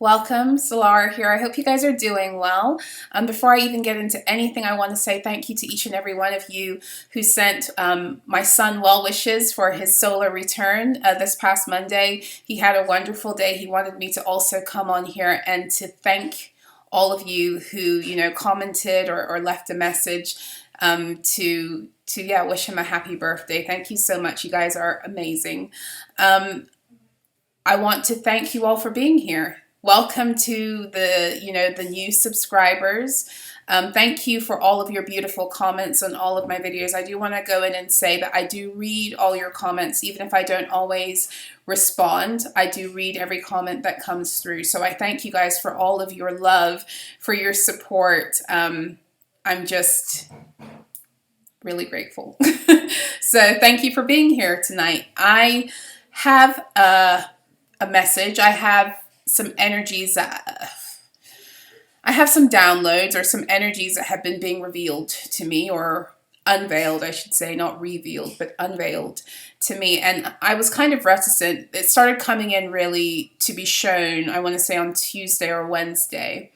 Welcome, So-La-Rah here. I hope you guys are doing well. Before I even get into anything, I want to say thank you to each and every one of you who sent my son well wishes for his solar return this past Monday. He had a wonderful day. He wanted me to also come on here and to thank all of you who, commented or left a message to wish him a happy birthday. Thank you so much. You guys are amazing. I want to thank you all for being here. Welcome to the new subscribers. Thank you for all of your beautiful comments on all of my videos. I do want to go in and say that I do read all your comments, even if I don't always respond. I do read every comment that comes through. So I thank you guys for all of your love, for your support. I'm just really grateful. So thank you for being here tonight. I have a message. I have some energies that I have some downloads or some energies that have been being revealed to me, or unveiled, I should say, not revealed, but unveiled to me. And I was kind of reticent. It started coming in really to be shown, I want to say on Tuesday or Wednesday.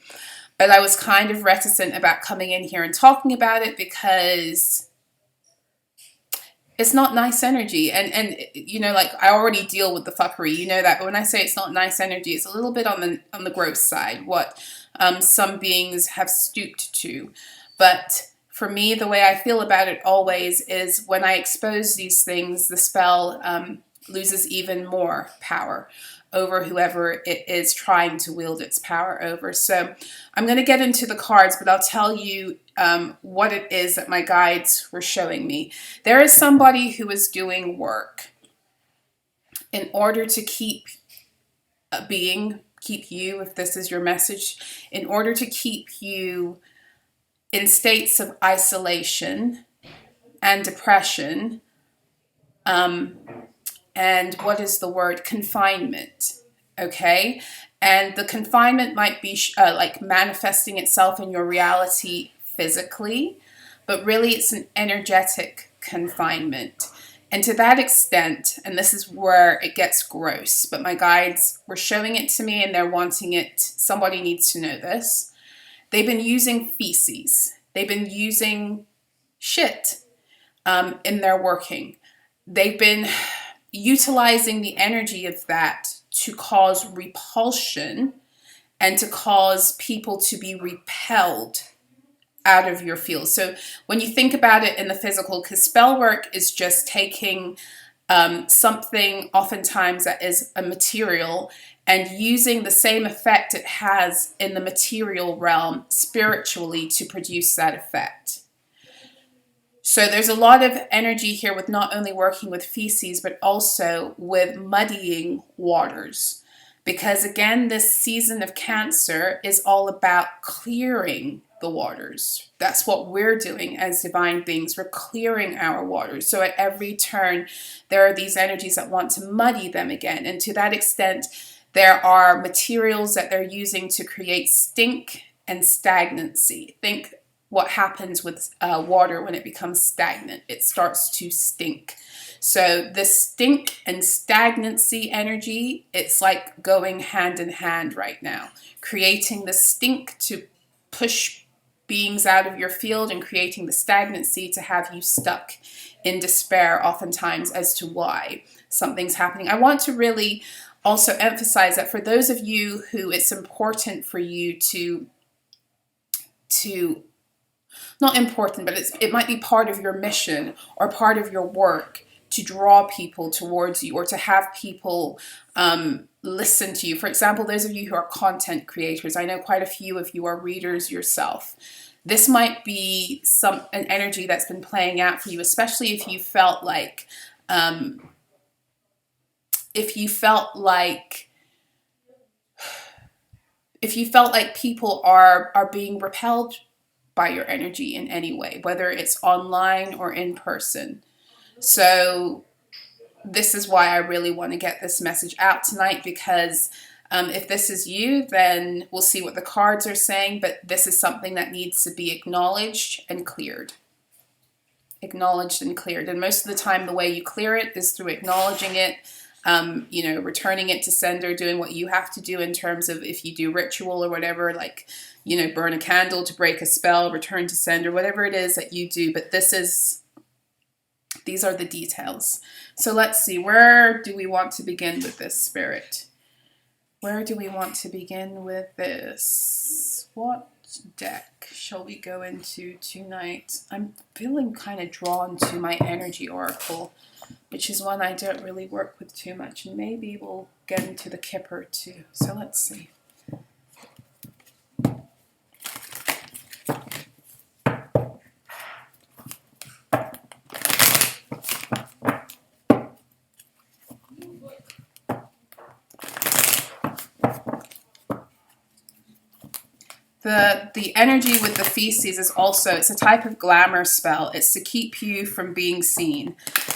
But I was kind of reticent about coming in here and talking about it because it's not nice energy. And like, I already deal with the fuckery, you know that. But when I say it's not nice energy, it's a little bit on the gross side, what some beings have stooped to. But for me, the way I feel about it always is when I expose these things, the spell loses even more power over whoever it is trying to wield its power over. So I'm going to get into the cards, but I'll tell you what it is that my guides were showing me. There is somebody who is doing work in order to keep you, if this is your message, in order to keep you in states of isolation and depression, and what is the word? Confinement. Okay? And the confinement might be like manifesting itself in your reality physically, but really it's an energetic confinement. And to that extent, and this is where it gets gross, but my guides were showing it to me and they're wanting it, somebody needs to know this. They've been using feces. They've been using shit in their working. They've been utilizing the energy of that to cause repulsion and to cause people to be repelled out of your field. So when you think about it in the physical, because spell work is just taking something oftentimes that is a material and using the same effect it has in the material realm spiritually to produce that effect. So there's a lot of energy here with not only working with feces, but also with muddying waters. Because again, this season of Cancer is all about clearing the waters. That's what we're doing as divine beings. We're clearing our waters. So at every turn, there are these energies that want to muddy them again. And to that extent, there are materials that they're using to create stink and stagnancy. Think what happens with water when it becomes stagnant. It starts to stink. So the stink and stagnancy energy, it's like going hand in hand right now. Creating the stink to push beings out of your field and creating the stagnancy to have you stuck in despair oftentimes as to why something's happening. I want to really also emphasize that for those of you who it's important for you to not important, but it might be part of your mission or part of your work to draw people towards you or to have people listen to you. For example, those of you who are content creators, I know quite a few of you are readers yourself. This might be an energy that's been playing out for you, especially if you felt like people are being repelled by your energy in any way, whether it's online or in person. So this is why I really want to get this message out tonight, because if this is you, then we'll see what the cards are saying, but this is something that needs to be acknowledged and cleared. Acknowledged and cleared. And most of the time, the way you clear it is through acknowledging it, you know, returning it to sender, doing what you have to do in terms of if you do ritual or whatever, like, you know, burn a candle to break a spell, return to sender, whatever it is that you do. But these are the details. So let's see, where do we want to begin with this, Spirit? Where do we want to begin with this? What deck shall we go into tonight? I'm feeling kind of drawn to my energy oracle, which is one I don't really work with too much. And maybe we'll get into the Kipper too. So let's see. The energy with the feces is also, it's a type of glamour spell. It's to keep you from being seen.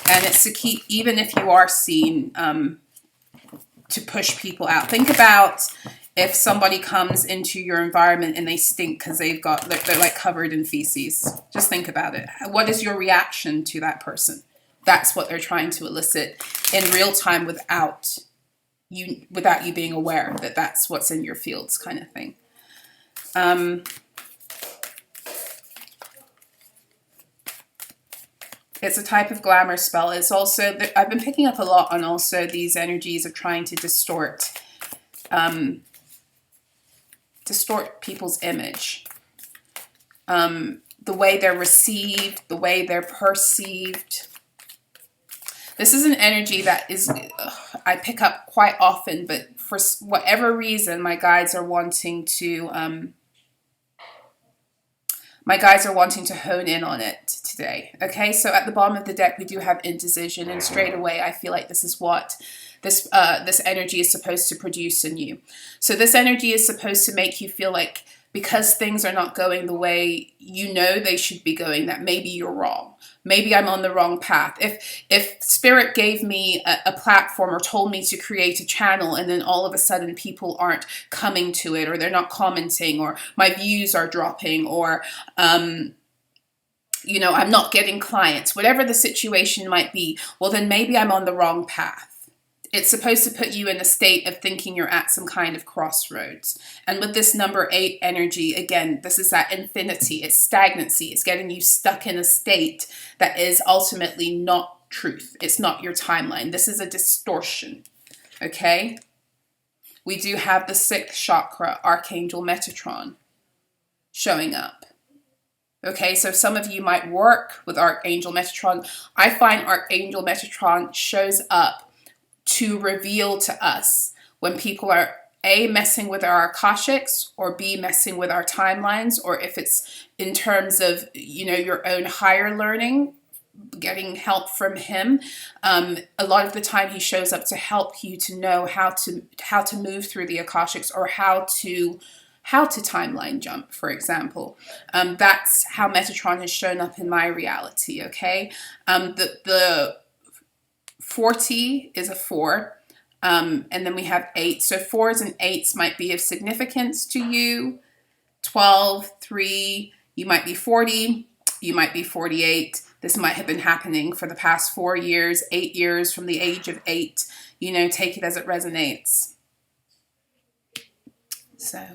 And it's to keep, even if you are seen, to push people out. Think about if somebody comes into your environment and they stink because they're like covered in feces. Just think about it. What is your reaction to that person? That's what they're trying to elicit in real time without you being aware that that's what's in your fields, kind of thing. It's a type of glamour spell. It's also, I've been picking up a lot on also these energies of trying to distort people's image. The way they're received, the way they're perceived. This is an energy that is, I pick up quite often, but for whatever reason, my guides are wanting to hone in on it today. Okay, so at the bottom of the deck, we do have indecision, and straight away, I feel like this is what this energy is supposed to produce in you. So this energy is supposed to make you feel like because things are not going the way you know they should be going, that maybe you're wrong. Maybe I'm on the wrong path. If Spirit gave me a platform or told me to create a channel and then all of a sudden people aren't coming to it, or they're not commenting, or my views are dropping, or, you know, I'm not getting clients, whatever the situation might be, well, then maybe I'm on the wrong path. It's supposed to put you in a state of thinking you're at some kind of crossroads. And with this number 8 energy, again, this is that infinity. It's stagnancy. It's getting you stuck in a state that is ultimately not truth. It's not your timeline. This is a distortion. Okay? We do have the 6th chakra, Archangel Metatron, showing up. Okay, so some of you might work with Archangel Metatron. I find Archangel Metatron shows up to reveal to us when people are A, messing with our Akashics, or B, messing with our timelines, or if it's in terms of, you know, your own higher learning, getting help from him. A lot of the time he shows up to help you to know how to move through the Akashics, or how to timeline jump, for example. That's how Metatron has shown up in my reality, okay? The 40 is a 4, and then we have 8. So 4s and 8s might be of significance to you. 12, 3, you might be 40, you might be 48. This might have been happening for the past 4 years, 8 years, from the age of 8. You know, take it as it resonates. So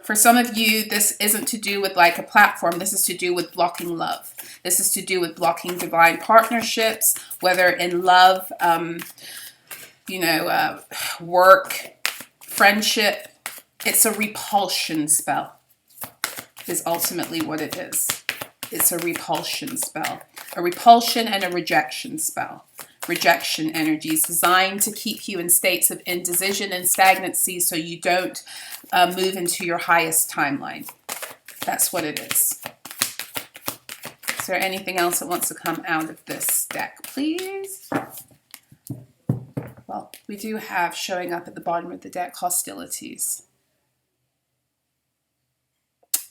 for some of you, this isn't to do with like a platform. This is to do with blocking love. This is to do with blocking divine partnerships, whether in love, work, friendship. It's a repulsion spell, is ultimately what it is. It's a repulsion spell. A repulsion and a rejection spell. Rejection energy is designed to keep you in states of indecision and stagnancy so you don't move into your highest timeline. That's what it is. Is there anything else that wants to come out of this deck, please? Well, we do have showing up at the bottom of the deck hostilities.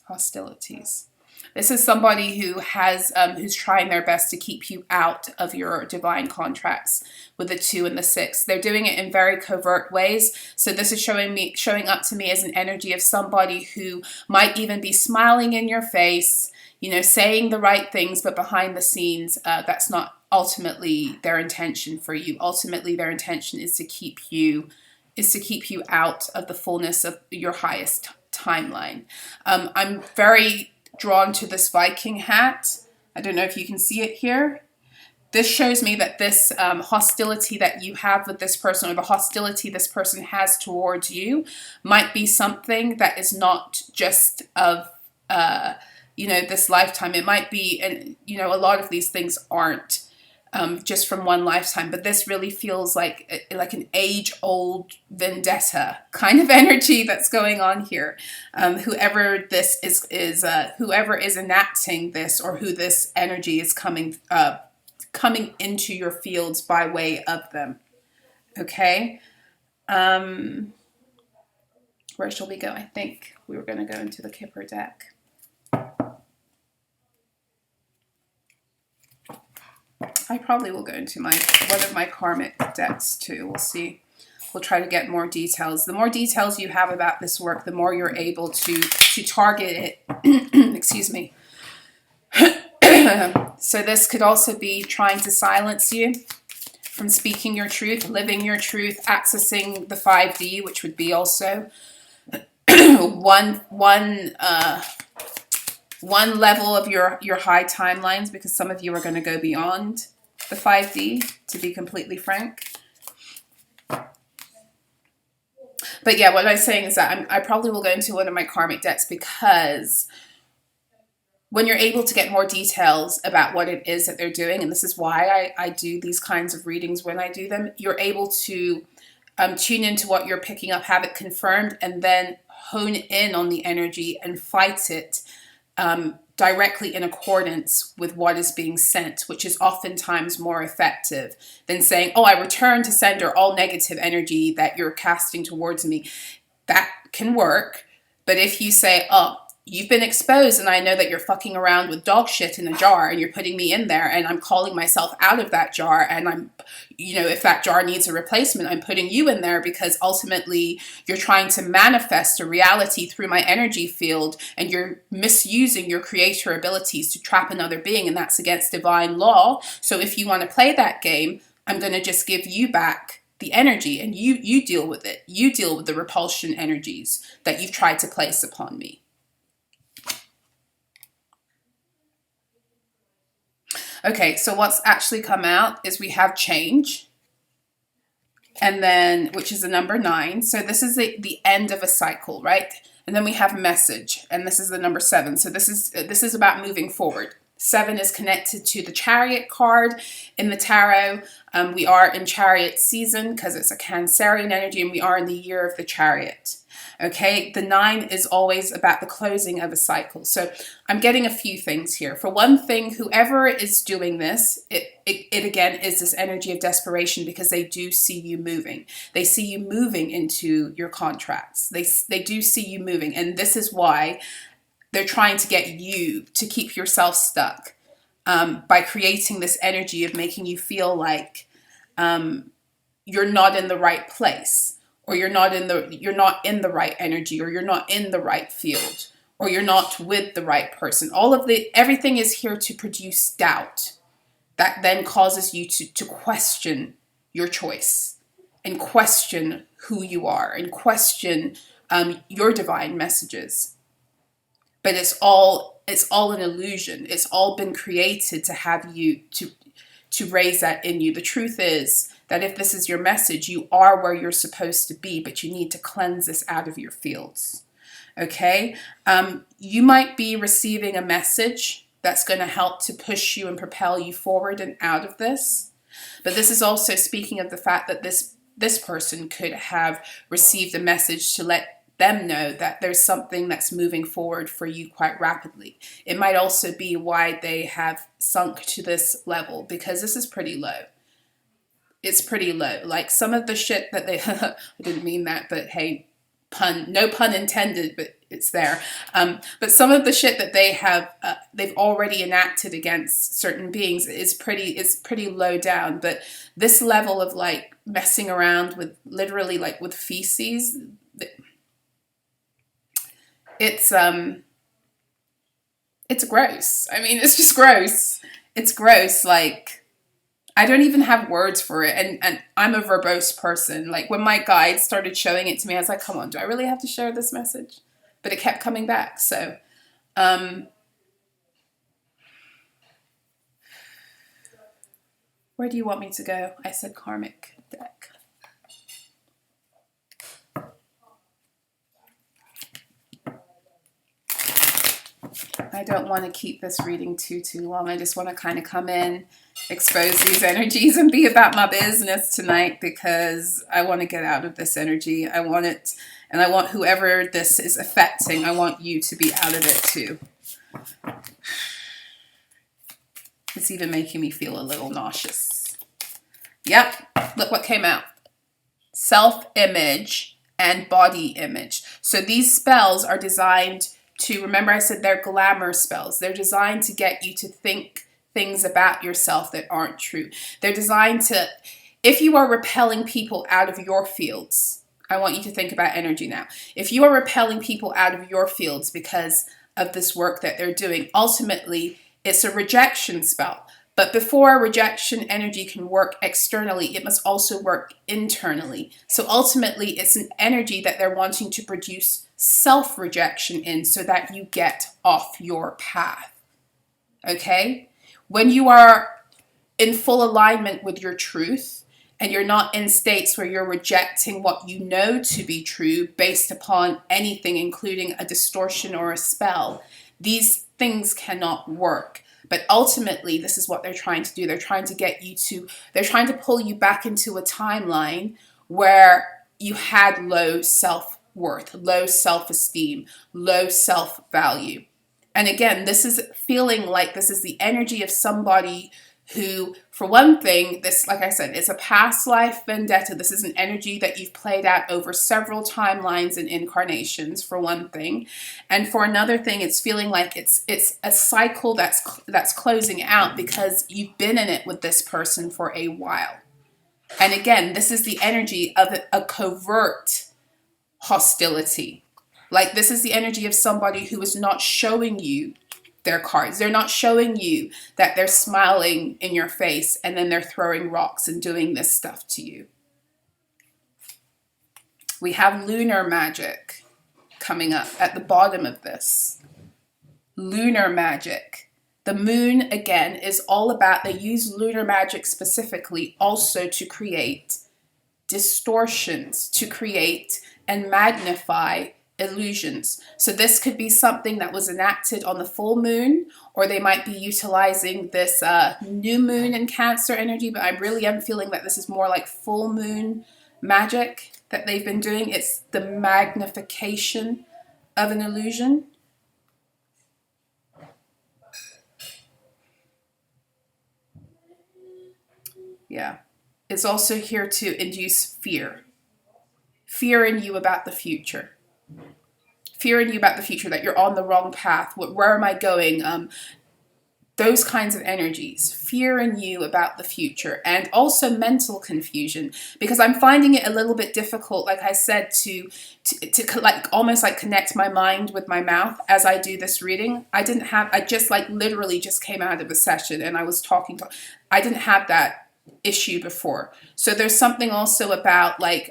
Hostilities. This is somebody who has who's trying their best to keep you out of your divine contracts with the 2 and the 6. They're doing it in very covert ways. So this is showing up to me as an energy of somebody who might even be smiling in your face, you know, saying the right things, but behind the scenes, that's not ultimately their intention for you. Ultimately, their intention is to keep you out of the fullness of your highest timeline. I'm very drawn to this Viking hat. I don't know if you can see it here. This shows me that this hostility that you have with this person, or the hostility this person has towards you, might be something that is not just of, this lifetime. It might be, and a lot of these things aren't just from one lifetime, but this really feels like an age-old vendetta kind of energy that's going on here. Whoever this is whoever is enacting this, or who this energy is coming into your fields by way of them. Okay. Where shall we go? I think we were going to go into the Kipper deck. I probably will go into one of my karmic decks too. We'll see. We'll try to get more details. The more details you have about this work, the more you're able to target it. Excuse me. So this could also be trying to silence you from speaking your truth, living your truth, accessing the 5D, which would be also one level of your high timelines, because some of you are going to go beyond the 5D, to be completely frank. But yeah, what I'm saying is that I probably will go into one of my karmic decks, because when you're able to get more details about what it is that they're doing, and this is why I do these kinds of readings when I do them, you're able to tune into what you're picking up, have it confirmed, and then hone in on the energy and fight it directly in accordance with what is being sent, which is oftentimes more effective than saying, oh, I return to sender all negative energy that you're casting towards me. That can work. But if you say, oh, you've been exposed, and I know that you're fucking around with dog shit in a jar, and you're putting me in there, and I'm calling myself out of that jar, and I'm, if that jar needs a replacement, I'm putting you in there, because ultimately you're trying to manifest a reality through my energy field, and you're misusing your creator abilities to trap another being, and that's against divine law. So if you want to play that game, I'm going to just give you back the energy, and you deal with it. You deal with the repulsion energies that you've tried to place upon me. Okay, so what's actually come out is we have change, and then, which is the number 9. So this is the end of a cycle, right? And then we have message, and this is the number 7. So this is about moving forward. 7 is connected to the Chariot card in the tarot. We are in Chariot season because it's a Cancerian energy, and we are in the year of the Chariot. Okay, the 9 is always about the closing of a cycle. So I'm getting a few things here. For one thing, whoever is doing this, it again is this energy of desperation, because they do see you moving. They see you moving into your contracts. They do see you moving. And this is why they're trying to get you to keep yourself stuck by creating this energy of making you feel like you're not in the right place, or you're not in the right energy, or you're not in the right field, or you're not with the right person. Everything is here to produce doubt that then causes you to question your choice, and question who you are, and question your divine messages. But it's all an illusion. It's all been created to have you to raise that in you. The truth is that if this is your message, you are where you're supposed to be, but you need to cleanse this out of your fields. Okay? You might be receiving a message that's going to help to push you and propel you forward and out of this. But this is also speaking of the fact that this person could have received a message to let them know that there's something that's moving forward for you quite rapidly. It might also be why they have sunk to this level, because this is pretty low. It's pretty low. Like some of the shit that they, I didn't mean that, but hey, no pun intended, but it's there. But some of the shit that they have, they've already enacted against certain beings is pretty low down. But this level of like messing around with literally like with feces, it's gross. I mean, it's just gross. It's gross. Like, I don't even have words for it. And I'm a verbose person. Like when my guide started showing it to me, I was like, come on, do I really have to share this message? But it kept coming back. So, where do you want me to go? I said karmic deck. I don't want to keep this reading too long. I just want to kind of come in, expose these energies, and be about my business tonight, because I want to get out of this energy. I want it, and I want whoever this is affecting, I want you to be out of it too. It's even making me feel a little nauseous. Yep, look what came out. Self-image and body image. So these spells are designed to, remember I said they're glamour spells. They're designed to get you to think things about yourself that aren't true. They're designed to, if you are repelling people out of your fields, I want you to think about energy now. If you are repelling people out of your fields because of this work that they're doing, ultimately it's a rejection spell. But before rejection energy can work externally, it must also work internally. So ultimately, it's an energy that they're wanting to produce self-rejection in so that you get off your path. Okay? When you are in full alignment with your truth and you're not in states where you're rejecting what you know to be true based upon anything, including a distortion or a spell, these things cannot work. But ultimately, this is what they're trying to do. They're trying to get you to, they're trying to pull you back into a timeline where you had low self-worth, low self-esteem, low self-value. And again, this is feeling like this is the energy of somebody who, for one thing, this, like I said, it's a past life vendetta. This is an energy that you've played out over several timelines and incarnations, for one thing. And for another thing, it's feeling like it's a cycle that's closing out because you've been in it with this person for a while. And again, this is the energy of a covert hostility. Like this is the energy of somebody who is not showing you their cards. They're not showing you that they're smiling in your face and then they're throwing rocks and doing this stuff to you. We have lunar magic coming up at the bottom of this. Lunar magic. The moon, again, is all about, they use lunar magic specifically also to create distortions, to create and magnify illusions. So this could be something that was enacted on the full moon, or they might be utilizing this new moon in Cancer energy, but I really am feeling that this is more like full moon magic that they've been doing. It's the magnification of an illusion. Yeah. It's also here to induce fear. Fear in you about the future. Fear in you about the future, that you're on the wrong path. Where am I going? Those kinds of energies. Fear in you about the future. And also mental confusion. Because I'm finding it a little bit difficult, like I said, to like almost like connect my mind with my mouth as I do this reading. I just like literally just came out of a session and I was talking. I didn't have that issue before. So there's something also about like,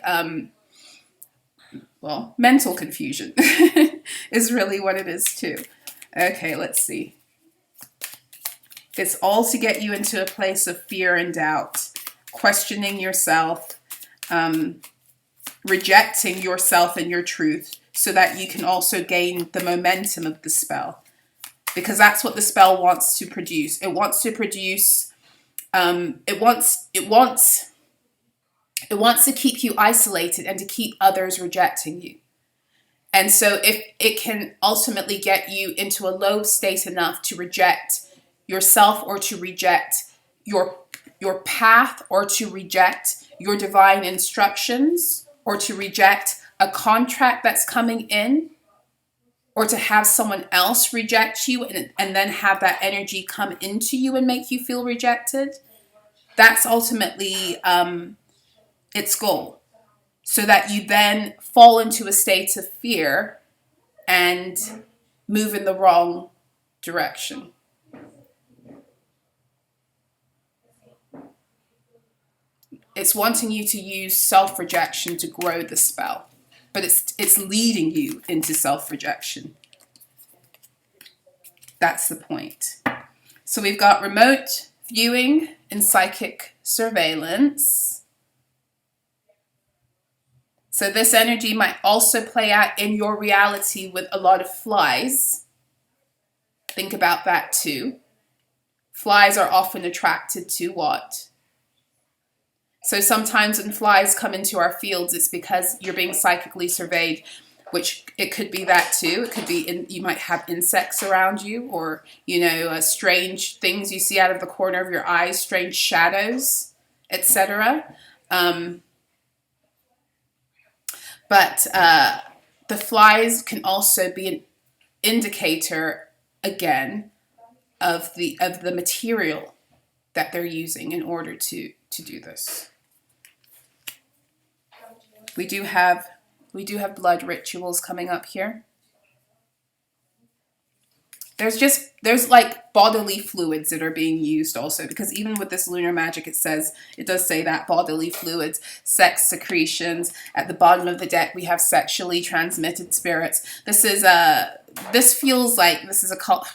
well, mental confusion is really what it is too. Okay, let's see. It's all to get you into a place of fear and doubt, questioning yourself, rejecting yourself and your truth so that you can also gain the momentum of the spell. Because that's what the spell wants to produce. It wants to produce, it wants to keep you isolated and to keep others rejecting you. And so if it can ultimately get you into a low state enough to reject yourself or to reject your path or to reject your divine instructions or to reject a contract that's coming in or to have someone else reject you and then have that energy come into you and make you feel rejected, that's ultimately its goal. So that you then fall into a state of fear and move in the wrong direction. It's wanting you to use self-rejection to grow the spell. But it's leading you into self-rejection. That's the point. So we've got remote viewing and psychic surveillance. So this energy might also play out in your reality with a lot of flies. Think about that too. Flies are often attracted to what? So sometimes when flies come into our fields, it's because you're being psychically surveyed, which it could be that too. It could be you might have insects around you, or, you know, strange things you see out of the corner of your eyes, strange shadows, etc. But the flies can also be an indicator, again, of the material that they're using in order to do this. We do have blood rituals coming up here. There's like bodily fluids that are being used also, because even with this lunar magic, it does say that bodily fluids, sex secretions. At the bottom of the deck, we have sexually transmitted spirits. This feels like this is a cult.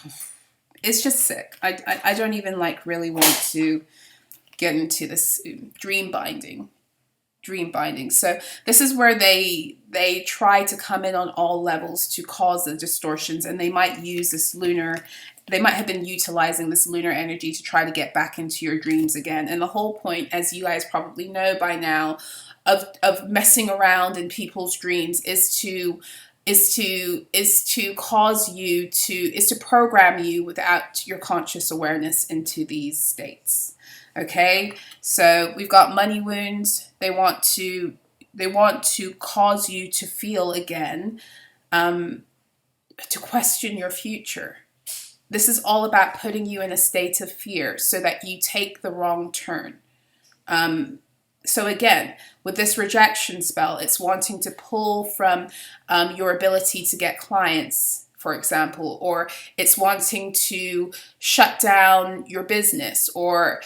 It's just sick. I don't even like really want to get into this dream binding. So this is where they try to come in on all levels to cause the distortions, and they might use this they might have been utilizing this lunar energy to try to get back into your dreams again. And the whole point, as you guys probably know by now, of messing around in people's dreams is to program you without your conscious awareness into these states. Okay, so we've got money wounds. They want to cause you to feel again, to question your future. This is all about putting you in a state of fear so that you take the wrong turn. So again, with this rejection spell, it's wanting to pull from your ability to get clients, for example, or it's wanting to shut down your business, or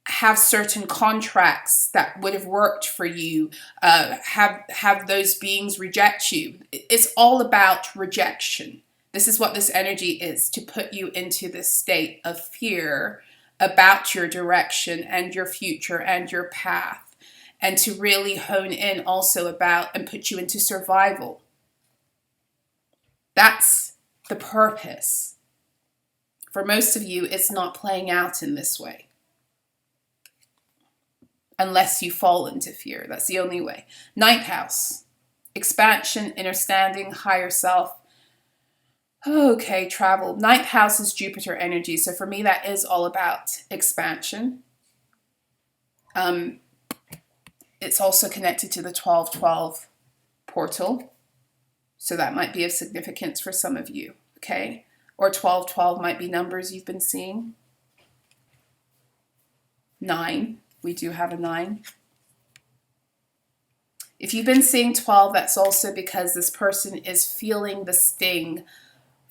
have certain contracts that would have worked for you, have those beings reject you. It's all about rejection. This is what this energy is, to put you into this state of fear about your direction and your future and your path, and to really hone in also about and put you into survival. That's the purpose. For most of you, it's not playing out in this way. Unless you fall into fear. That's the only way. Ninth house. Expansion, understanding, higher self. Okay, travel. Ninth house is Jupiter energy. So for me, that is all about expansion. It's also connected to the 12-12 portal. So that might be of significance for some of you. Okay. Or 12-12 might be numbers you've been seeing. 9. We do have a 9. If you've been seeing 12, that's also because this person is feeling the sting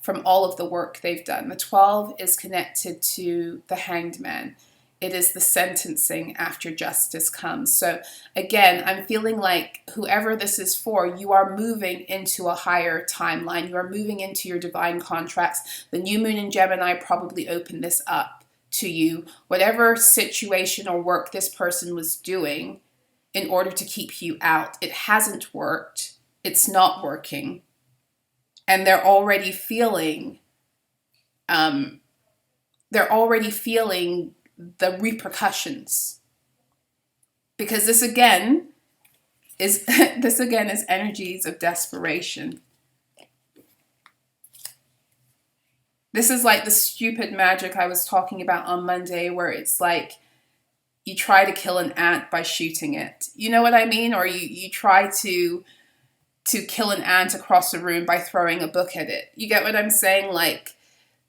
from all of the work they've done. The 12 is connected to the Hanged Man. It is the sentencing after justice comes. So again, I'm feeling like whoever this is for, you are moving into a higher timeline. You are moving into your divine contracts. The new moon in Gemini probably opened this up to you. Whatever situation or work this person was doing in order to keep you out, it hasn't worked. It's not working. And they're already feeling the repercussions, because this again is energies of desperation. This is like the stupid magic I was talking about on Monday, where it's like you try to kill an ant by shooting it. You know what I mean? Or you try to kill an ant across the room by throwing a book at it. You get what I'm saying? Like,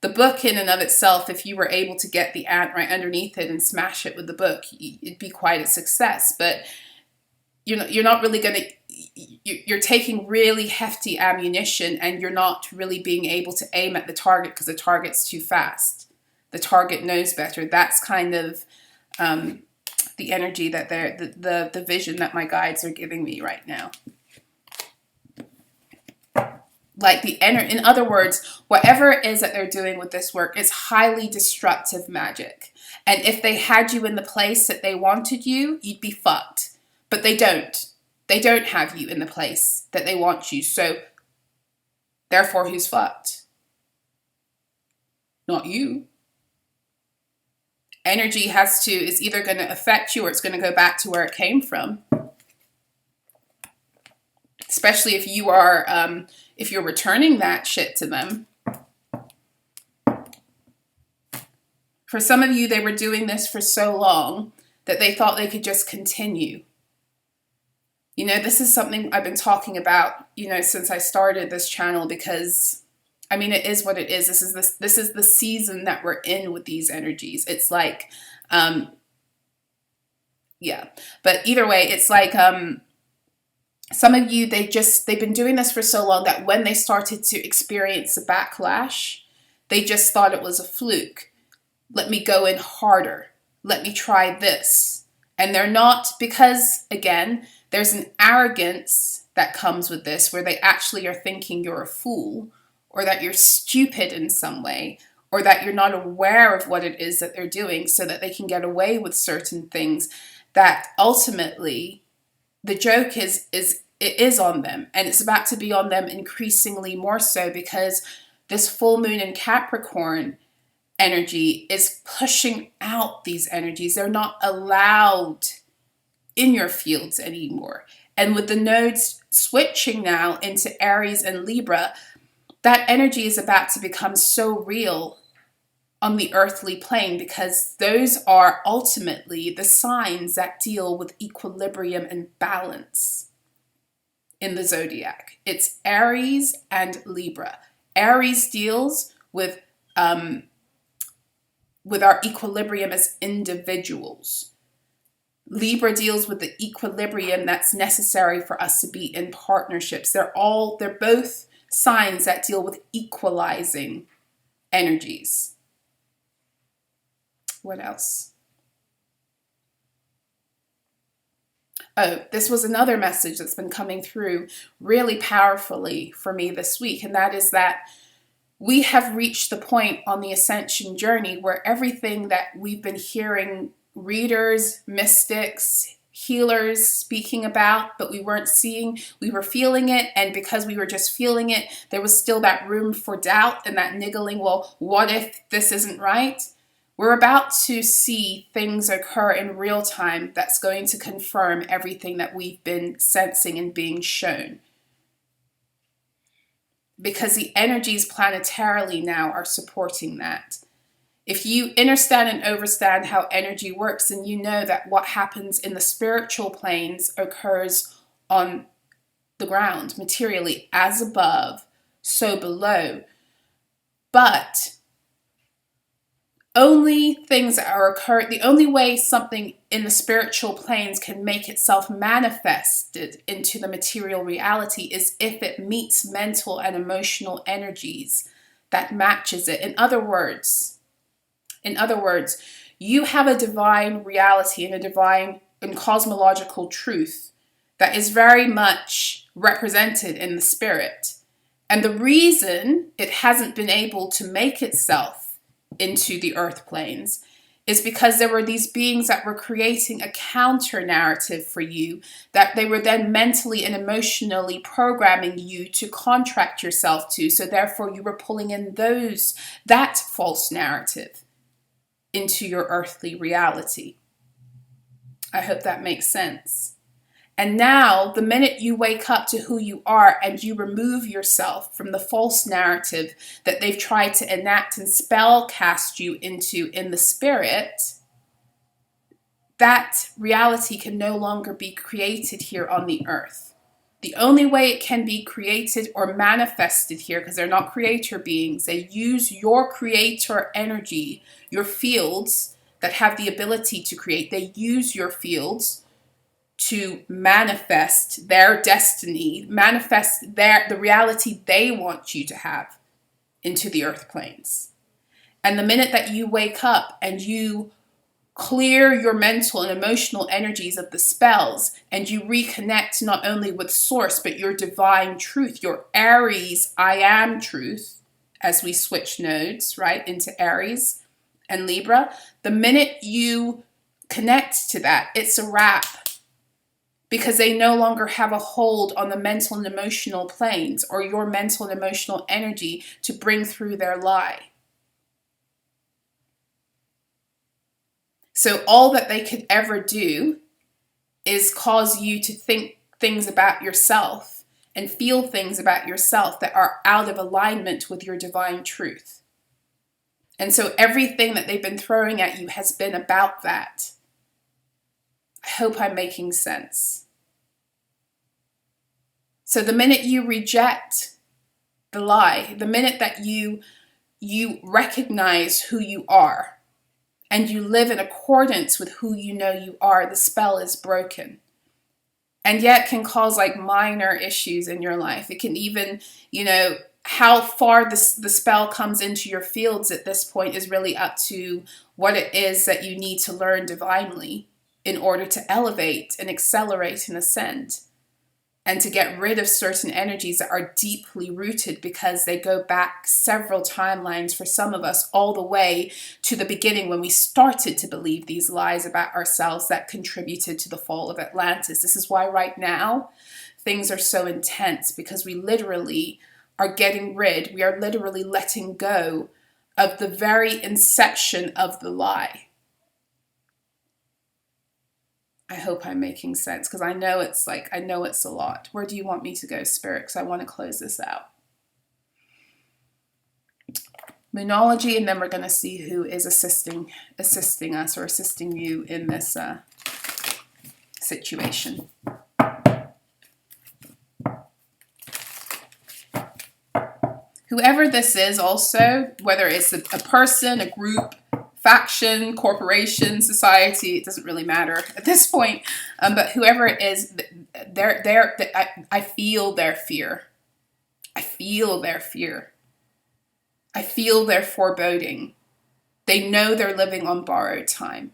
the book in and of itself, if you were able to get the ant right underneath it and smash it with the book, it'd be quite a success. But you're not really going to, you're taking really hefty ammunition, and you're not really being able to aim at the target because the target's too fast. The target knows better. That's kind of the energy that the vision that my guides are giving me right now. Like in other words, whatever it is that they're doing with this work is highly destructive magic. And if they had you in the place that they wanted you, you'd be fucked. But they don't. They don't have you in the place that they want you. So, therefore, who's fucked? Not you. Energy is either going to affect you or it's going to go back to where it came from. Especially if you are, if you're returning that shit to them. For some of you, they were doing this for so long that they thought they could just continue. You know, this is something I've been talking about, you know, since I started this channel, because I mean, it is what it is. This is the season that we're in with these energies. It's like, yeah. But either way, it's like, some of you, they've been doing this for so long that when they started to experience a backlash, they just thought it was a fluke. Let me go in harder. Let me try this. And they're not, because again, there's an arrogance that comes with this where they actually are thinking you're a fool, or that you're stupid in some way, or that you're not aware of what it is that they're doing so that they can get away with certain things that ultimately the joke it is on them, and it's about to be on them increasingly more so because this full moon in Capricorn energy is pushing out these energies. They're not allowed in your fields anymore. And with the nodes switching now into Aries and Libra, that energy is about to become so real on the earthly plane, because those are ultimately the signs that deal with equilibrium and balance in the zodiac. It's Aries and Libra. Aries deals with our equilibrium as individuals. Libra deals with the equilibrium that's necessary for us to be in partnerships. They're both signs that deal with equalizing energies. What else? Oh, this was another message that's been coming through really powerfully for me this week, and that is that we have reached the point on the ascension journey where everything that we've been hearing readers, mystics, healers speaking about, but we weren't seeing, we were feeling it, and because we were just feeling it, there was still that room for doubt and that niggling, well, what if this isn't right? We're about to see things occur in real time that's going to confirm everything that we've been sensing and being shown. Because the energies planetarily now are supporting that. If you understand and overstand how energy works, then you know that what happens in the spiritual planes occurs on the ground, materially, as above, so below. But only things that are occurring, the only way something in the spiritual planes can make itself manifested into the material reality is if it meets mental and emotional energies that matches it. In other words, you have a divine reality and a divine and cosmological truth that is very much represented in the spirit. And the reason it hasn't been able to make itself into the earth planes is because there were these beings that were creating a counter narrative for you, that they were then mentally and emotionally programming you to contract yourself to. So therefore you were pulling in that false narrative into your earthly reality. I hope that makes sense. And now, the minute you wake up to who you are and you remove yourself from the false narrative that they've tried to enact and spell cast you into in the spirit, that reality can no longer be created here on the earth. The only way it can be created or manifested here, because they're not creator beings, they use your creator energy, your fields that have the ability to create, they use your fields to manifest their destiny, manifest the reality they want you to have into the earth planes. And the minute that you wake up and you clear your mental and emotional energies of the spells, and you reconnect not only with source, but your divine truth, your Aries I am truth, as we switch nodes, right, into Aries and Libra. The minute you connect to that, it's a wrap, because they no longer have a hold on the mental and emotional planes or your mental and emotional energy to bring through their lie. So all that they could ever do is cause you to think things about yourself and feel things about yourself that are out of alignment with your divine truth. And so everything that they've been throwing at you has been about that. I hope I'm making sense. So the minute you reject the lie, the minute that you recognize who you are and you live in accordance with who you know you are, the spell is broken. And yet can cause like minor issues in your life. It can even, how far the spell comes into your fields at this point is really up to what it is that you need to learn divinely in order to elevate and accelerate and ascend, and to get rid of certain energies that are deeply rooted, because they go back several timelines for some of us, all the way to the beginning when we started to believe these lies about ourselves that contributed to the fall of Atlantis. This is why right now things are so intense, because we literally are we are literally letting go of the very inception of the lie. I hope I'm making sense, because I know it's a lot. Where do you want me to go, Spirit? Because I want to close this out. Moonology, and then we're going to see who is assisting us or assisting you in this situation. Whoever this is also, whether it's a person, a group, faction, corporation, society, it doesn't really matter at this point, but whoever it is, I feel their fear. I feel their fear. I feel their foreboding. They know they're living on borrowed time.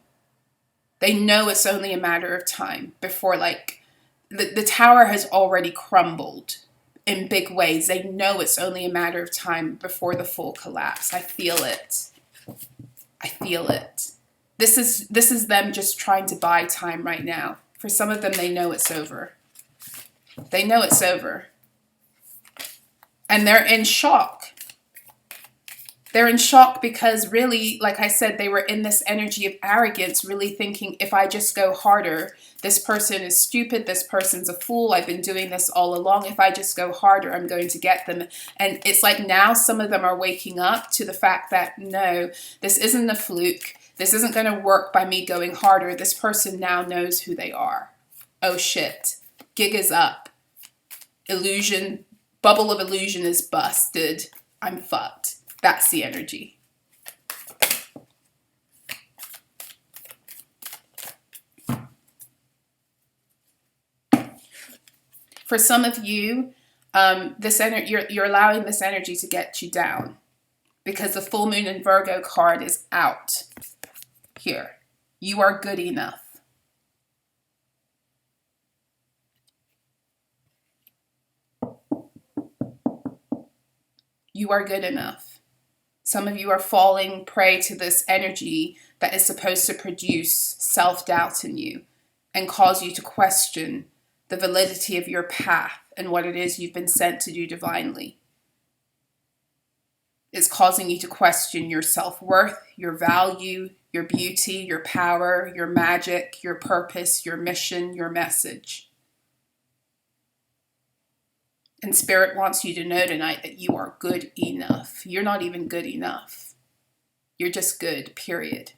They know it's only a matter of time before, the tower has already crumbled in big ways. They know it's only a matter of time before the full collapse. I feel it. I feel it. This is them just trying to buy time right now. For some of them, they know it's over. They know it's over. And they're in shock. They're in shock because really, like I said, they were in this energy of arrogance, really thinking, if I just go harder, this person is stupid, this person's a fool, I've been doing this all along. If I just go harder, I'm going to get them. And it's like now some of them are waking up to the fact that, no, this isn't a fluke. This isn't going to work by me going harder. This person now knows who they are. Oh shit. Gig is up. Illusion, bubble of illusion is busted. I'm fucked. That's the energy. For some of you, you're allowing this energy to get you down, because the full moon in Virgo card is out here. You are good enough. You are good enough. Some of you are falling prey to this energy that is supposed to produce self-doubt in you and cause you to question the validity of your path and what it is you've been sent to do divinely. It's causing you to question your self-worth, your value, your beauty, your power, your magic, your purpose, your mission, your message. And Spirit wants you to know tonight that you are good enough. You're not even good enough. You're just good, period.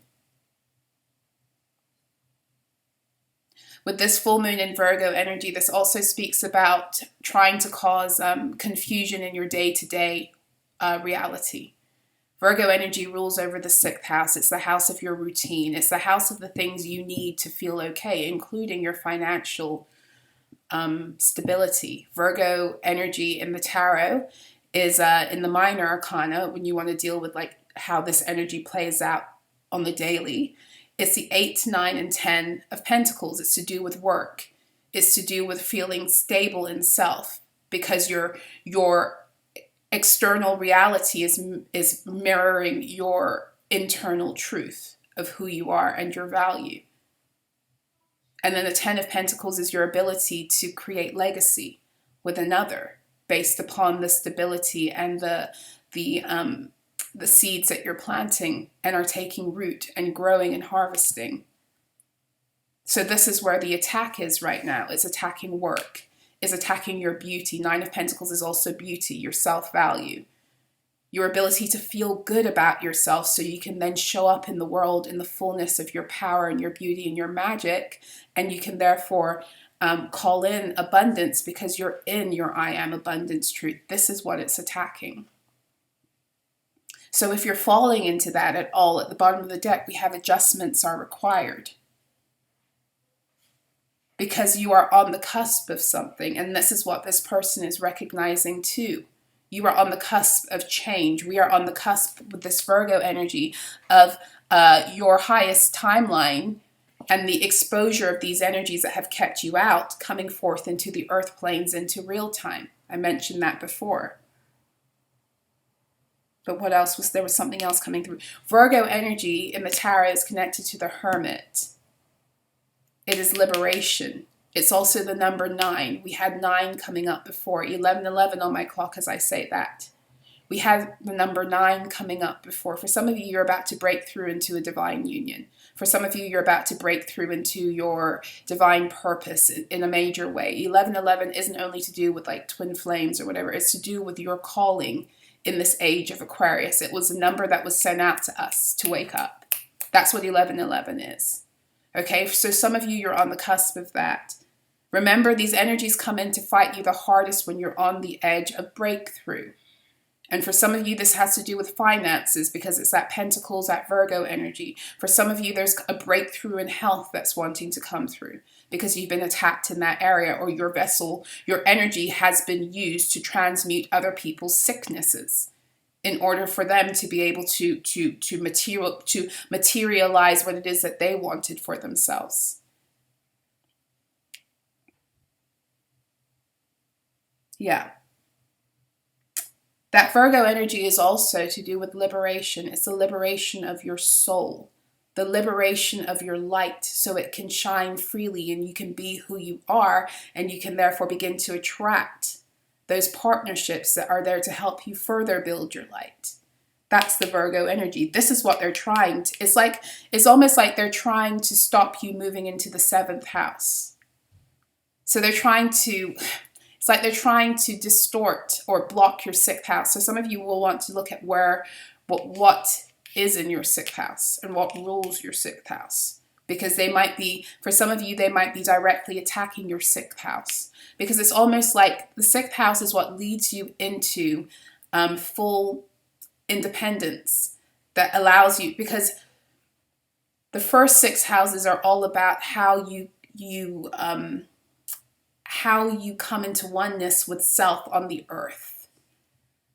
With this full moon in Virgo energy, this also speaks about trying to cause confusion in your day-to-day reality. Virgo energy rules over the 6th house. It's the house of your routine. It's the house of the things you need to feel okay, including your financial stability. Virgo energy in the tarot is in the minor arcana, when you want to deal with how this energy plays out on the daily, It's the 8, 9, and 10 of Pentacles. It's to do with work. It's to do with feeling stable in self, because your external reality is mirroring your internal truth of who you are and your value. And then the 10 of Pentacles is your ability to create legacy with another based upon the stability and the seeds that you're planting and are taking root and growing and harvesting. So this is where the attack is right now. It's attacking work. It's attacking your beauty. 9 of Pentacles is also beauty, your self-value, your ability to feel good about yourself so you can then show up in the world in the fullness of your power and your beauty and your magic. And you can therefore call in abundance because you're in your I am abundance truth. This is what it's attacking. So if you're falling into that at all, at the bottom of the deck, we have adjustments are required. Because you are on the cusp of something. And this is what this person is recognizing too. You are on the cusp of change. We are on the cusp with this Virgo energy of your highest timeline and the exposure of these energies that have kept you out coming forth into the earth planes, into real time. I mentioned that before. But what else was there? Was something else coming through. Virgo energy in the tarot is connected to the Hermit. It is liberation. It's also the number 9. We had 9 coming up before. 1111 on my clock as I say that. We had the number 9 coming up before. For some of you, you're about to break through into a divine union. For some of you, you're about to break through into your divine purpose in a major way. 1111 isn't only to do with like twin flames or whatever. It's to do with your calling in this age of Aquarius. It was a number that was sent out to us to wake up. That's what 1111 is. Okay, so some of you, you're on the cusp of that. Remember, these energies come in to fight you the hardest when you're on the edge of breakthrough. And for some of you, this has to do with finances because it's that Pentacles, that Virgo energy. For some of you, there's a breakthrough in health that's wanting to come through because you've been attacked in that area, or your vessel, your energy has been used to transmute other people's sicknesses in order for them to be able to materialize what it is that they wanted for themselves. Yeah. That Virgo energy is also to do with liberation. It's the liberation of your soul, the liberation of your light so it can shine freely and you can be who you are, and you can therefore begin to attract those partnerships that are there to help you further build your light. That's the Virgo energy. This is what they're trying to, it's almost like they're trying to stop you moving into the 7th house. So they're trying to, it's like they're trying to distort or block your 6th house. So some of you will want to look at what is in your 6th house and what rules your 6th house. Because they might be, for some of you, they might be directly attacking your 6th house. Because it's almost like the 6th house is what leads you into full independence that allows you, because the first 6 houses are all about how you come into oneness with self on the earth.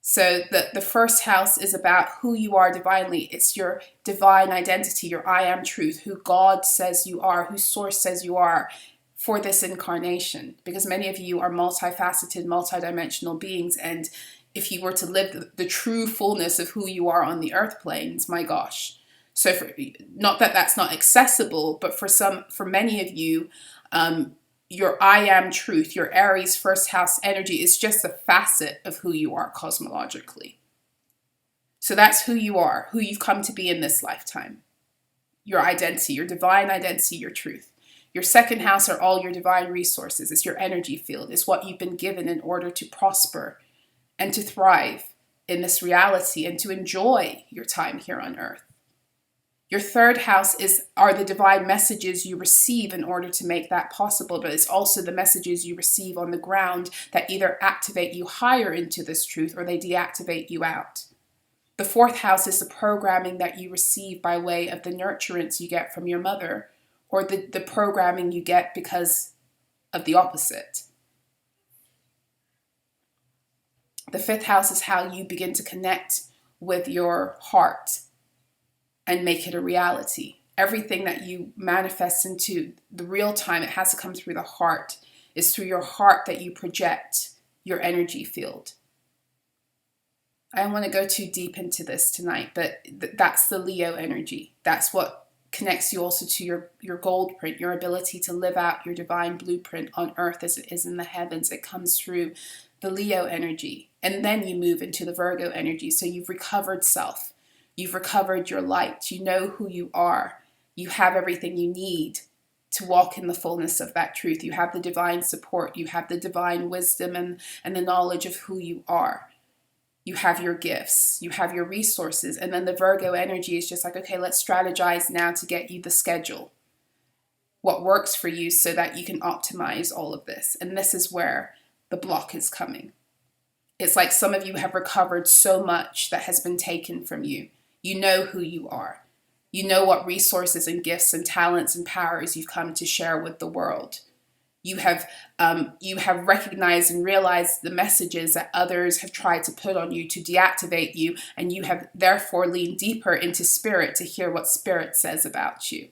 So the first house is about who you are divinely. It's your divine identity, your I am truth, who God says you are, who Source says you are for this incarnation. Because many of you are multifaceted, multidimensional beings. And if you were to live the true fullness of who you are on the earth planes, my gosh. So not that that's not accessible, but for many of you, your I am truth, your Aries first house energy is just a facet of who you are cosmologically. So that's who you are, who you've come to be in this lifetime. Your identity, your divine identity, your truth. Your 2nd house are all your divine resources. It's your energy field. It's what you've been given in order to prosper and to thrive in this reality and to enjoy your time here on earth. Your 3rd house are the divine messages you receive in order to make that possible, but it's also the messages you receive on the ground that either activate you higher into this truth or they deactivate you out. The 4th house is the programming that you receive by way of the nurturance you get from your mother, or the programming you get because of the opposite. The 5th house is how you begin to connect with your heart and make it a reality. everything that you manifest into the real time, it has to come through the heart. It's through your heart that you project your energy field. I don't want to go too deep into this tonight, but that's the Leo energy. That's what connects you also to your gold print, your ability to live out your divine blueprint on earth as it is in the heavens. It comes through the Leo energy. And then you move into the Virgo energy. So you've recovered self. You've recovered your light. You know who you are. You have everything you need to walk in the fullness of that truth. You have the divine support. You have the divine wisdom and the knowledge of who you are. You have your gifts, you have your resources, and then the Virgo energy is just like, okay, let's strategize now to get you the schedule. What works for you so that you can optimize all of this. And this is where the block is coming. It's like some of you have recovered so much that has been taken from you. You know who you are. You know what resources and gifts and talents and powers you've come to share with the world. You have recognized and realized the messages that others have tried to put on you to deactivate you, and you have therefore leaned deeper into spirit to hear what spirit says about you.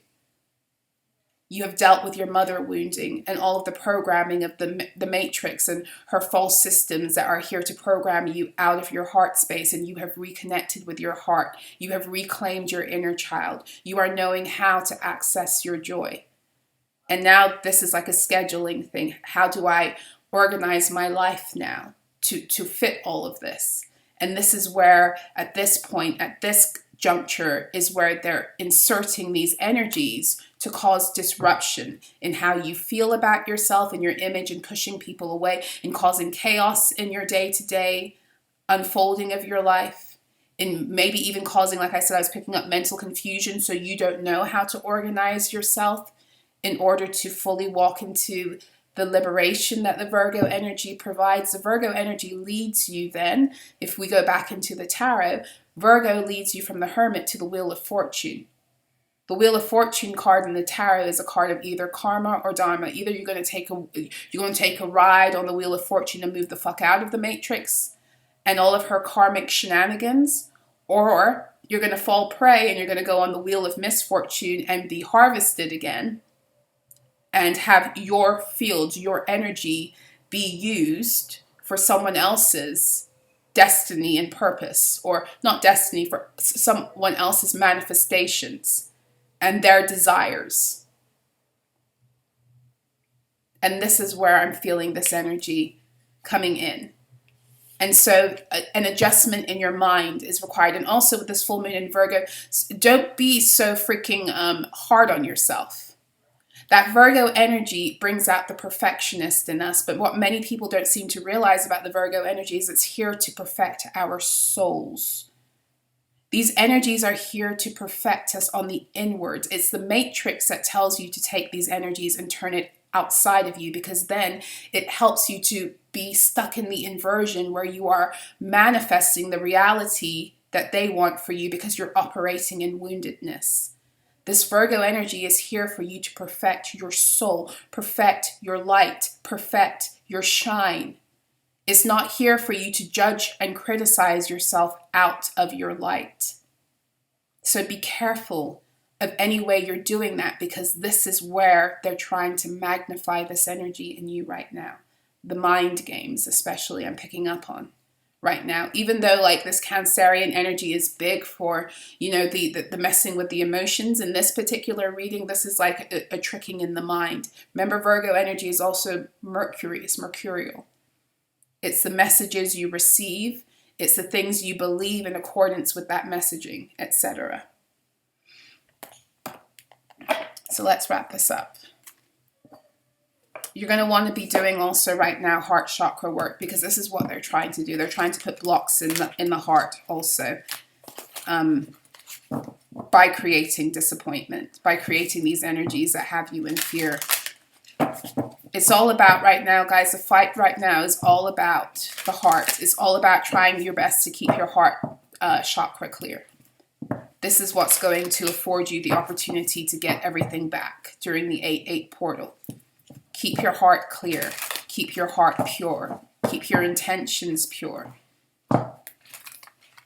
You have dealt with your mother wounding and all of the programming of the matrix and her false systems that are here to program you out of your heart space, and you have reconnected with your heart. You have reclaimed your inner child. You are knowing how to access your joy. And now this is like a scheduling thing. How do I organize my life now to fit all of this? And this is where, at this point, at this juncture, is where they're inserting these energies to cause disruption in how you feel about yourself and your image, and pushing people away and causing chaos in your day-to-day unfolding of your life. And maybe even causing, like I said, I was picking up mental confusion, so you don't know how to organize yourself in order to fully walk into the liberation that the Virgo energy provides. The Virgo energy leads you then, if we go back into the tarot, Virgo leads you from the Hermit to the Wheel of Fortune. The Wheel of Fortune card in the tarot is a card of either karma or dharma. Either you're going to take a ride on the Wheel of Fortune and move the fuck out of the matrix and all of her karmic shenanigans, or you're going to fall prey and you're going to go on the Wheel of Misfortune and be harvested again, and have your field, your energy be used for someone else's destiny and purpose, or not destiny, for someone else's manifestations and their desires. And this is where I'm feeling this energy coming in. And so an adjustment in your mind is required. And also with this full moon in Virgo, don't be so freaking hard on yourself. That Virgo energy brings out the perfectionist in us, but what many people don't seem to realize about the Virgo energy is it's here to perfect our souls. These energies are here to perfect us on the inwards. It's the matrix that tells you to take these energies and turn it outside of you, because then it helps you to be stuck in the inversion where you are manifesting the reality that they want for you because you're operating in woundedness. This Virgo energy is here for you to perfect your soul, perfect your light, perfect your shine. It's not here for you to judge and criticize yourself out of your light. So be careful of any way you're doing that, because this is where they're trying to magnify this energy in you right now. The mind games, especially, I'm picking up on right now, even though like this Cancerian energy is big for, the messing with the emotions. In this particular reading, this is like a tricking in the mind. Remember, Virgo energy is also Mercury, it's mercurial. It's the messages you receive, it's the things you believe in accordance with that messaging, etc. So let's wrap this up. You're going to want to be doing also right now heart chakra work, because this is what they're trying to do. They're trying to put blocks in the heart also, by creating disappointment, by creating these energies that have you in fear. It's all about right now, guys, the fight right now is all about the heart. It's all about trying your best to keep your heart chakra clear. This is what's going to afford you the opportunity to get everything back during the 8-8 portal. Keep your heart clear. Keep your heart pure. Keep your intentions pure.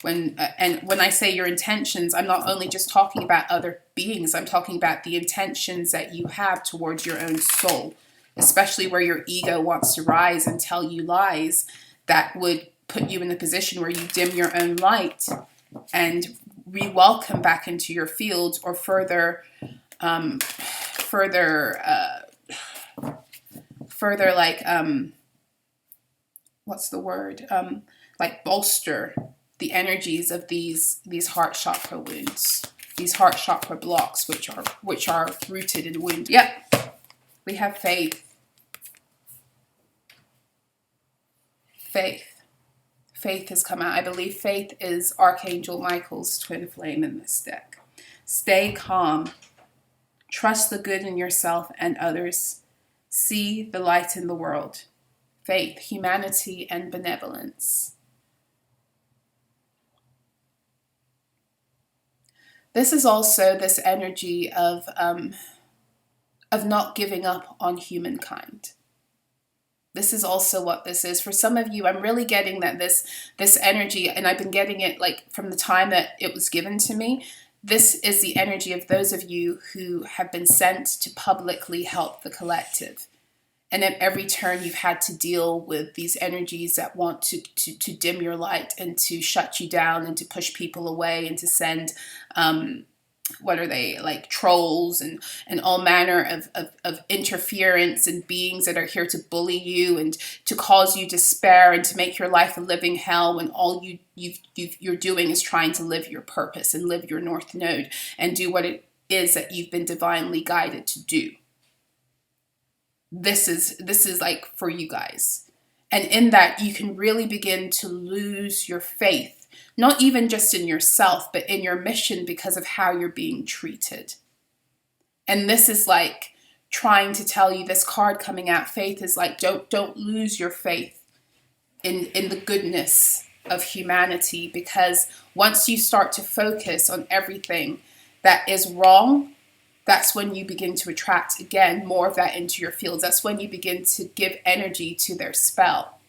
When I say your intentions, I'm not only just talking about other beings, I'm talking about the intentions that you have towards your own soul, especially where your ego wants to rise and tell you lies that would put you in the position where you dim your own light and re-welcome back into your field, or further like what's the word, like bolster the energies of these heart chakra wounds, these heart chakra blocks, which are rooted in wound. Yep, we have faith. Faith has come out. I believe faith is Archangel Michael's twin flame in this deck. Stay calm. Trust the good in yourself and others. See the light in the world. Faith, humanity, and benevolence. This is also this energy of not giving up on humankind. This is also what this is. For some of you, I'm really getting that this energy, and I've been getting it like from the time that it was given to me. This is the energy of those of you who have been sent to publicly help the collective. And at every turn, you've had to deal with these energies that want to dim your light and to shut you down and to push people away and to send, what are they, like trolls and all manner of interference and beings that are here to bully you and to cause you despair and to make your life a living hell, when all you're doing is trying to live your purpose and live your North Node and do what it is that you've been divinely guided to do. This is like for you guys. And in that, you can really begin to lose your faith, not even just in yourself, but in your mission because of how you're being treated. And this is like trying to tell you, this card coming out, faith is like, don't lose your faith in the goodness of humanity, because once you start to focus on everything that is wrong, that's when you begin to attract, again, more of that into your fields. That's when you begin to give energy to their spell.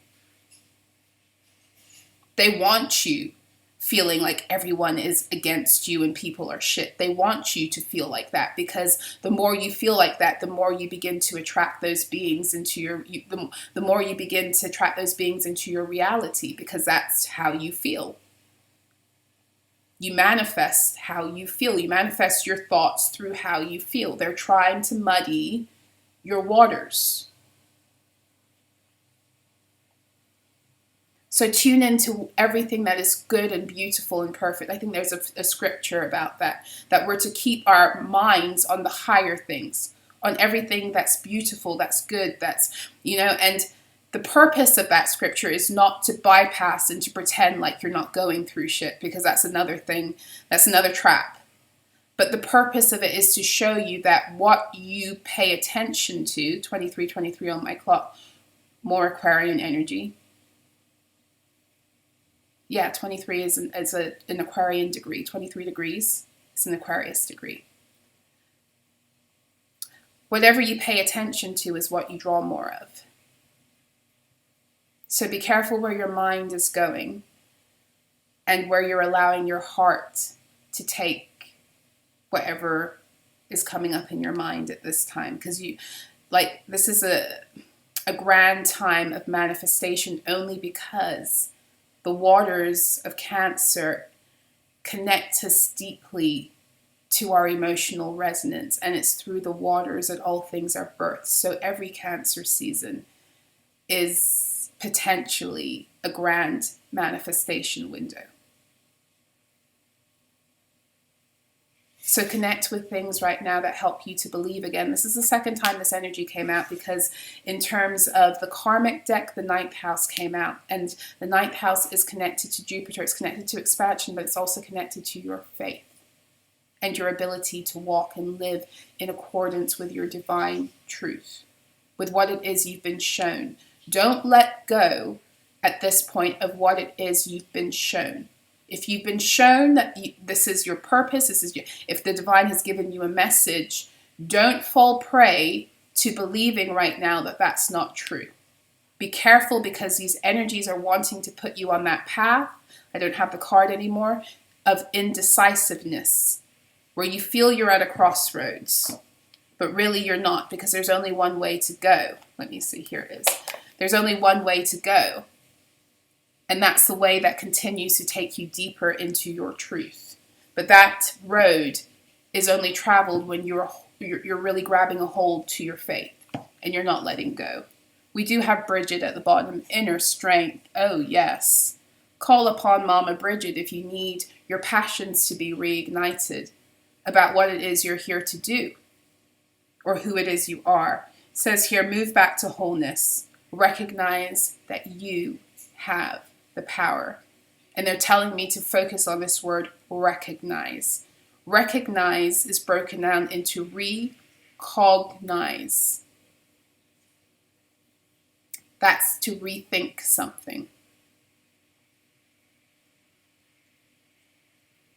They want you feeling like everyone is against you and people are shit. They want you to feel like that, because the more you feel like that, the more you begin to attract those beings into the more you begin to attract those beings into your reality, because that's how you feel. You manifest how you feel. You manifest your thoughts through how you feel. They're trying to muddy your waters. So tune into everything that is good and beautiful and perfect. I think there's a scripture about that we're to keep our minds on the higher things, on everything that's beautiful, that's good, that's, and the purpose of that scripture is not to bypass and to pretend like you're not going through shit, because that's another thing, that's another trap. But the purpose of it is to show you that what you pay attention to, 2323 on my clock, more Aquarian energy. Yeah, 23 is an Aquarian degree. 23 degrees is an Aquarius degree. Whatever you pay attention to is what you draw more of. So be careful where your mind is going and where you're allowing your heart to take whatever is coming up in your mind at this time. Because this is a grand time of manifestation, only because the waters of Cancer connect us deeply to our emotional resonance, and it's through the waters that all things are birthed. So every Cancer season is potentially a grand manifestation window. So connect with things right now that help you to believe again. This is the second time this energy came out, because in terms of the karmic deck, the 9th house came out, and the 9th house is connected to Jupiter. It's connected to expansion, but it's also connected to your faith and your ability to walk and live in accordance with your divine truth, with what it is you've been shown. Don't let go at this point of what it is you've been shown. If you've been shown that this is your purpose, if the divine has given you a message, don't fall prey to believing right now that that's not true. Be careful, because these energies are wanting to put you on that path. I don't have the card anymore, of indecisiveness, where you feel you're at a crossroads, but really you're not, because there's only one way to go. Let me see, here it is. There's only one way to go. And that's the way that continues to take you deeper into your truth. But that road is only traveled when you're really grabbing a hold to your faith and you're not letting go. We do have Bridget at the bottom, inner strength. Oh, yes. Call upon Mama Bridget if you need your passions to be reignited about what it is you're here to do or who it is you are. It says here, move back to wholeness. Recognize that you have the power. And they're telling me to focus on this word, recognize. Recognize is broken down into recognize. That's to rethink something.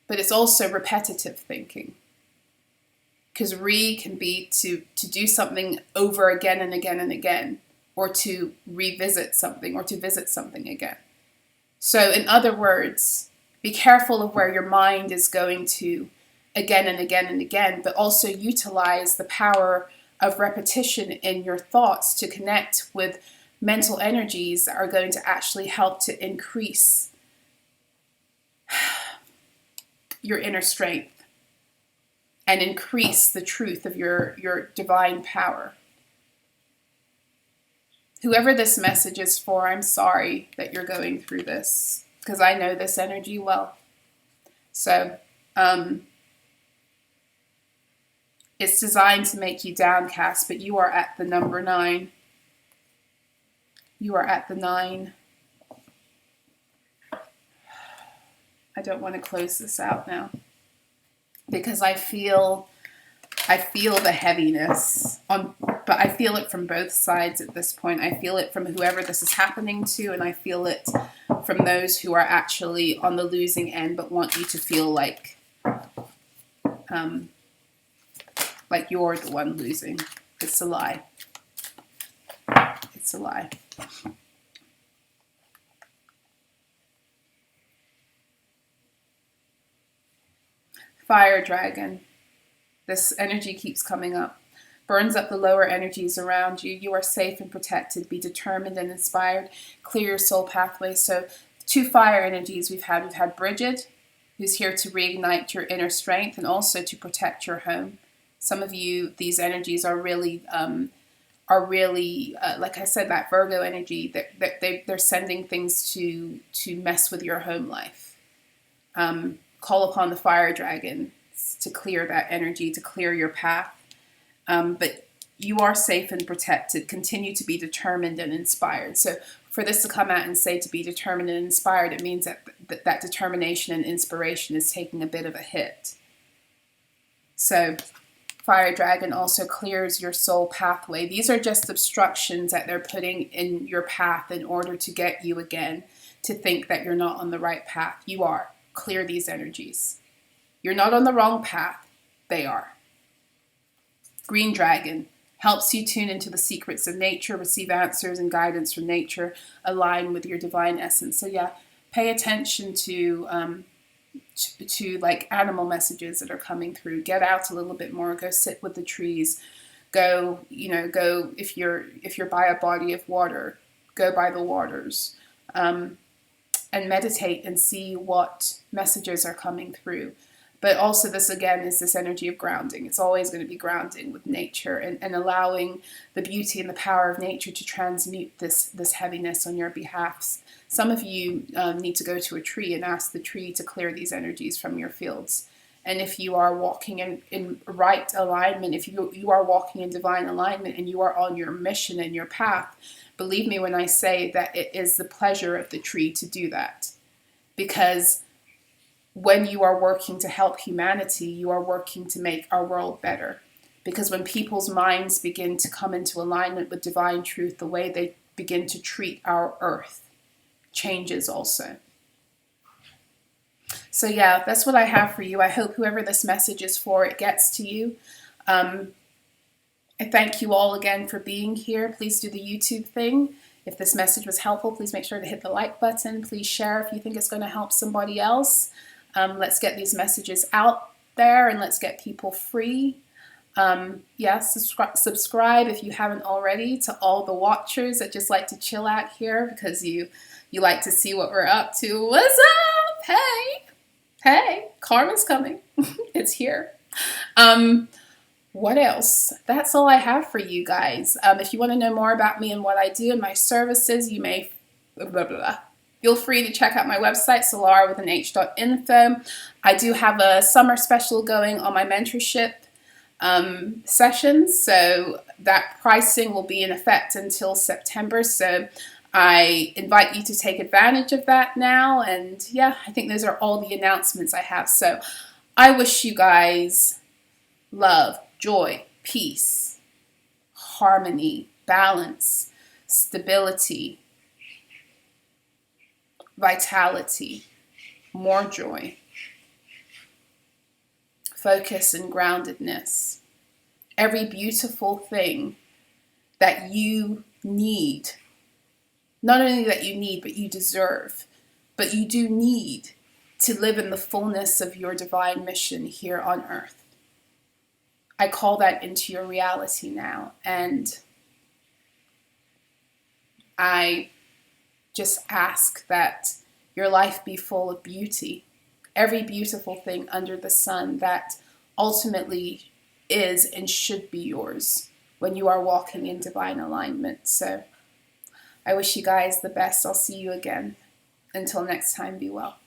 But it's also repetitive thinking. Because can be to do something over again and again and again, or to revisit something, or to visit something again. So in other words, be careful of where your mind is going to again and again and again, but also utilize the power of repetition in your thoughts to connect with mental energies that are going to actually help to increase your inner strength and increase the truth of your divine power. Whoever this message is for, I'm sorry that you're going through this, because I know this energy well. So, it's designed to make you downcast, but you are at the number 9. You are at the 9. I don't want to close this out now, because I feel the heaviness but I feel it from both sides at this point. I feel it from whoever this is happening to, and I feel it from those who are actually on the losing end but want you to feel like you're the one losing. It's a lie. It's a lie. Fire dragon. This energy keeps coming up. Burns up the lower energies around you. You are safe and protected. Be determined and inspired. Clear your soul pathway. So 2 fire energies we've had. We've had Bridget, who's here to reignite your inner strength and also to protect your home. Some of you, these energies are really like I said, that Virgo energy. They're sending things to mess with your home life. Call upon the fire dragon to clear that energy, to clear your path. But you are safe and protected. Continue to be determined and inspired. So for this to come out and say to be determined and inspired, it means that determination and inspiration is taking a bit of a hit. So fire dragon also clears your soul pathway. These are just obstructions that they're putting in your path in order to get you again to think that you're not on the right path. You are. Clear these energies. You're not on the wrong path. They are. Green dragon helps you tune into the secrets of nature, receive answers and guidance from nature, align with your divine essence. So yeah, pay attention to like animal messages that are coming through. Get out a little bit more. Go sit with the trees. Go if you're by a body of water, go by the waters, and meditate and see what messages are coming through. But also this, again, is this energy of grounding. It's always going to be grounding with nature and allowing the beauty and the power of nature to transmute this heaviness on your behalf. Some of you need to go to a tree and ask the tree to clear these energies from your fields. And if you are walking in right alignment, if you are walking in divine alignment and you are on your mission and your path, believe me when I say that it is the pleasure of the tree to do that. Because when you are working to help humanity, you are working to make our world better. Because when people's minds begin to come into alignment with divine truth, the way they begin to treat our earth changes also. So yeah, that's what I have for you. I hope whoever this message is for, it gets to you. I thank you all again for being here. Please do the YouTube thing. If this message was helpful, please make sure to hit the like button. Please share if you think it's going to help somebody else. Let's get these messages out there and let's get people free. Subscribe if you haven't already to all the watchers that just like to chill out here because you like to see what we're up to. What's up? Hey, karma's coming. It's here. What else? That's all I have for you guys. If you want to know more about me and what I do and my services, you may feel free to check out my website, So-La-Rah.info. I do have a summer special going on my mentorship sessions, so that pricing will be in effect until September. So I invite you to take advantage of that now. And yeah, I think those are all the announcements I have. So I wish you guys love, joy, peace, harmony, balance, stability, vitality, more joy, focus and groundedness. Every beautiful thing that you need, not only that you need, but you deserve, but you do need to live in the fullness of your divine mission here on earth. I call that into your reality now, and I just ask that your life be full of beauty, every beautiful thing under the sun that ultimately is and should be yours when you are walking in divine alignment. So I wish you guys the best. I'll see you again. Until next time, be well.